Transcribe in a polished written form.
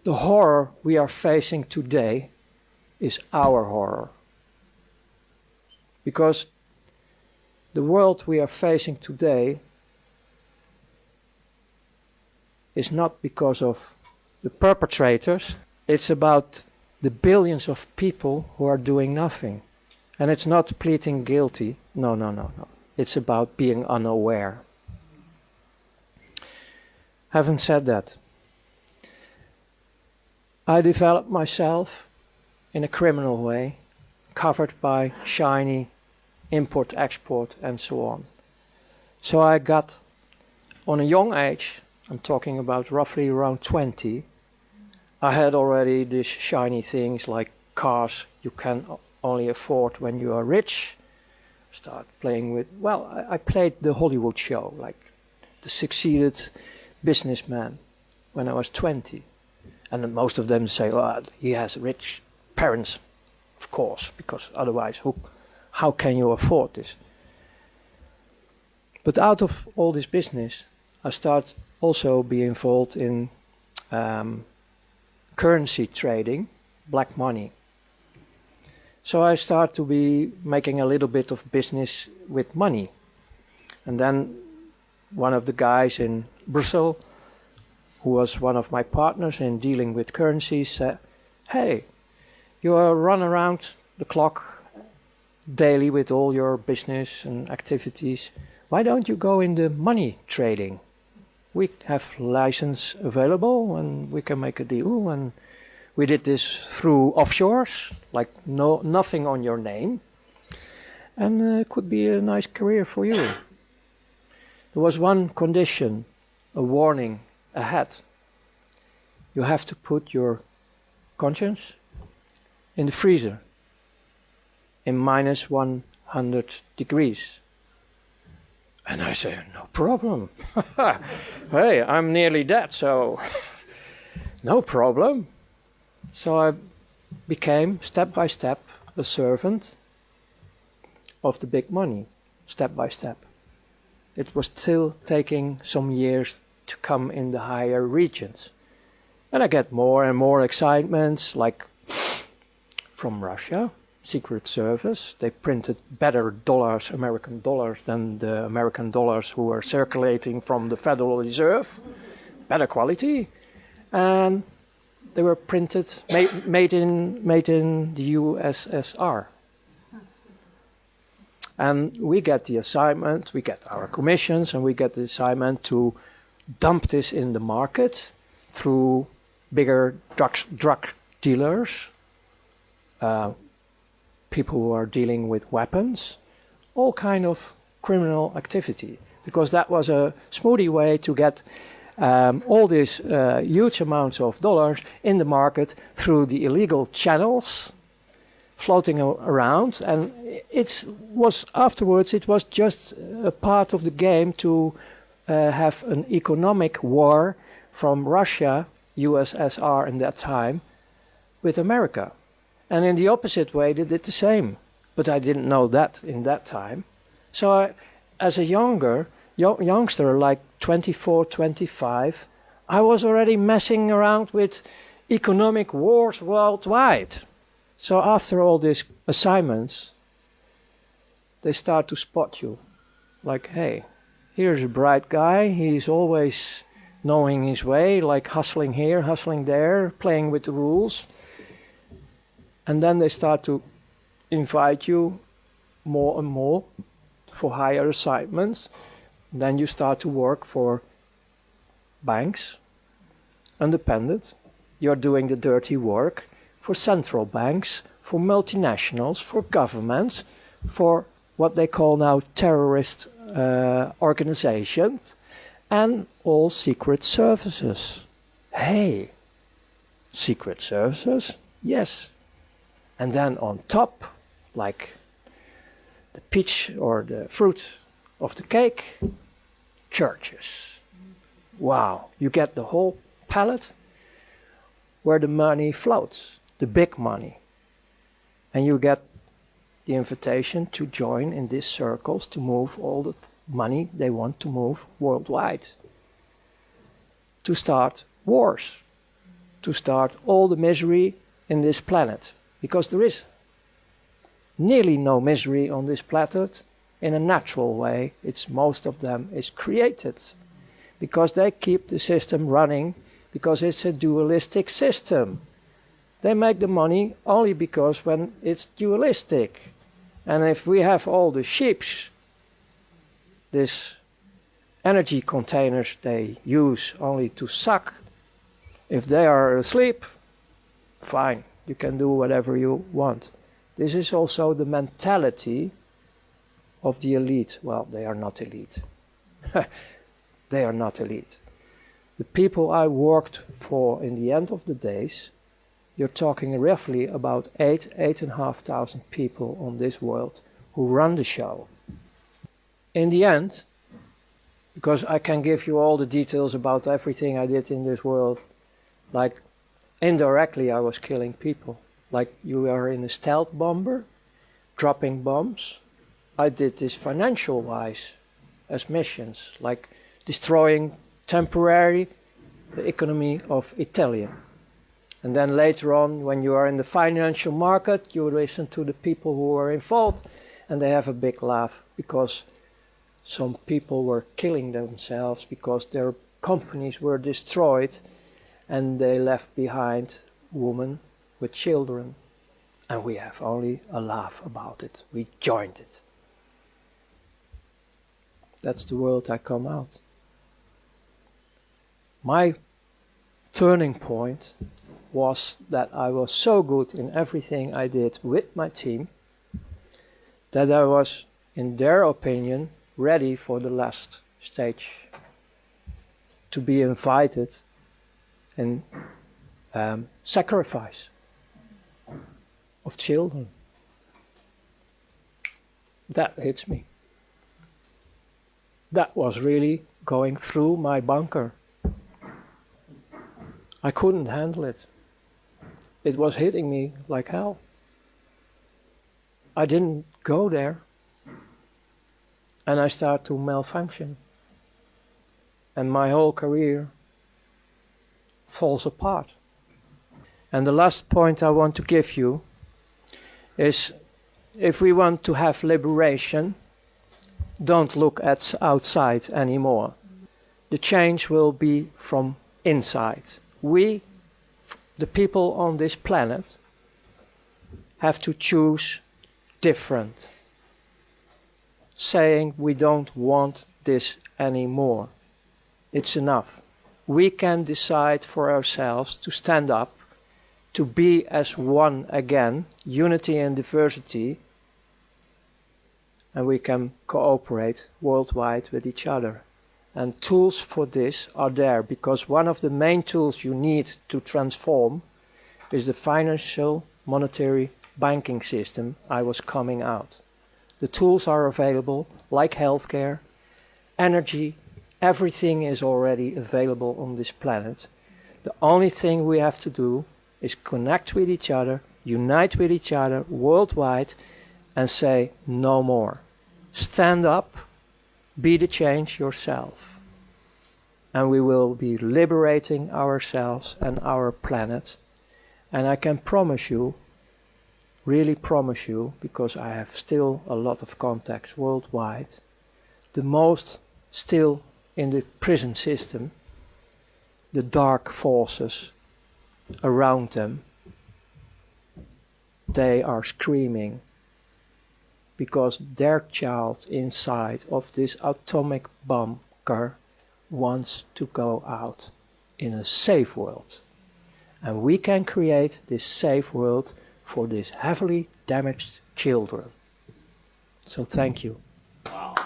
The horror we are facing today is our horror. Because the world we are facing today is not because of the perpetrators, it's about the billions of people who are doing nothing. And it's not pleading guilty, no. It's about being unaware. Having said that, I developed myself in a criminal way, covered by shiny import, export, and so on. So I got, on a young age, I'm talking about roughly around 20, I had already these shiny things like cars you can only afford when you are rich. Start playing with, well, I played the Hollywood show, like the succeeded businessman when I was 20. And most of them say, well, he has rich parents, of course, because otherwise how can you afford this? But out of all this business, I started also be involved in currency trading, black money. So I start to be making a little bit of business with money. And then one of the guys in Brussels, who was one of my partners in dealing with currencies, said, hey, you run around the clock daily with all your business and activities. Why don't you go in the money trading? We have license available and we can make a deal. And we did this through offshores, like nothing on your name. And it could be a nice career for you. There was one condition, a warning ahead. You have to put your conscience in the freezer in minus 100 degrees. And I say, no problem. Hey, I'm nearly dead, so no problem. So I became, step by step, a servant of the big money, step by step. It was still taking some years to come in the higher regions. And I get more and more excitements, like from Russia, Secret Service. They printed better dollars, American dollars, than the American dollars who were circulating from the Federal Reserve. Better quality. And they were printed, made in the USSR. And we get the assignment, we get our commissions, and we get the assignment to dump this in the market through bigger drug dealers, people who are dealing with weapons, all kind of criminal activity. Because that was a smoothie way to get all these huge amounts of dollars in the market through the illegal channels floating around. And afterwards it was just a part of the game to have an economic war from Russia, USSR in that time, with America. And in the opposite way they did the same. But I didn't know that in that time. So as a youngster, like 24, 25, I was already messing around with economic wars worldwide. So after all these assignments, they start to spot you. Like, hey, here's a bright guy, he's always knowing his way, like hustling here, hustling there, playing with the rules. And then they start to invite you more and more for higher assignments. Then you start to work for banks, independent. You're doing the dirty work for central banks, for multinationals, for governments, for what they call now terrorist organizations, and all secret services. Hey, secret services? Yes. And then on top, like the peach or the fruit of the cake, churches. Wow, you get the whole palette where the money floats, the big money. And you get the invitation to join in these circles to move all the money they want to move worldwide. To start wars, to start all the misery in this planet. Because there is nearly no misery on this planet in a natural way. Most of them is created. Because they keep the system running, because it's a dualistic system. They make the money only because when it's dualistic. And if we have all the ships, these energy containers they use only to suck, if they are asleep, fine, you can do whatever you want. This is also the mentality of the elite. Well, they are not elite. They are not elite. The people I worked for in the end of the days, you're talking roughly about 8,500 people on this world who run the show. In the end, because I can give you all the details about everything I did in this world, like indirectly I was killing people. Like you are in a stealth bomber, dropping bombs. I did this financial-wise as missions, like destroying temporarily the economy of Italy. And then later on, when you are in the financial market, you listen to the people who are involved, and they have a big laugh because some people were killing themselves because their companies were destroyed and they left behind women with children. And we have only a laugh about it. We joined it. That's the world I come out. My turning point was that I was so good in everything I did with my team that I was, in their opinion, ready for the last stage to be invited in sacrifice of children. That hits me. That was really going through my bunker. I couldn't handle it. It was hitting me like hell. I didn't go there. And I started to malfunction. And my whole career falls apart. And the last point I want to give you is, if we want to have liberation, don't look at outside anymore. The change will be from inside. We, the people on this planet, have to choose different. Saying we don't want this anymore. It's enough. We can decide for ourselves to stand up, to be as one again, unity and diversity, and we can cooperate worldwide with each other. And tools for this are there, because one of the main tools you need to transform is the financial, monetary, banking system I was coming out. The tools are available, like healthcare, energy, everything is already available on this planet. The only thing we have to do is connect with each other, unite with each other worldwide, and say no more. Stand up, be the change yourself. And we will be liberating ourselves and our planet. And I can promise you, really promise you, because I have still a lot of contacts worldwide, the most still in the prison system, the dark forces around them, they are screaming because their child inside of this atomic bunker wants to go out in a safe world. And we can create this safe world for these heavily damaged children. So thank you. Wow.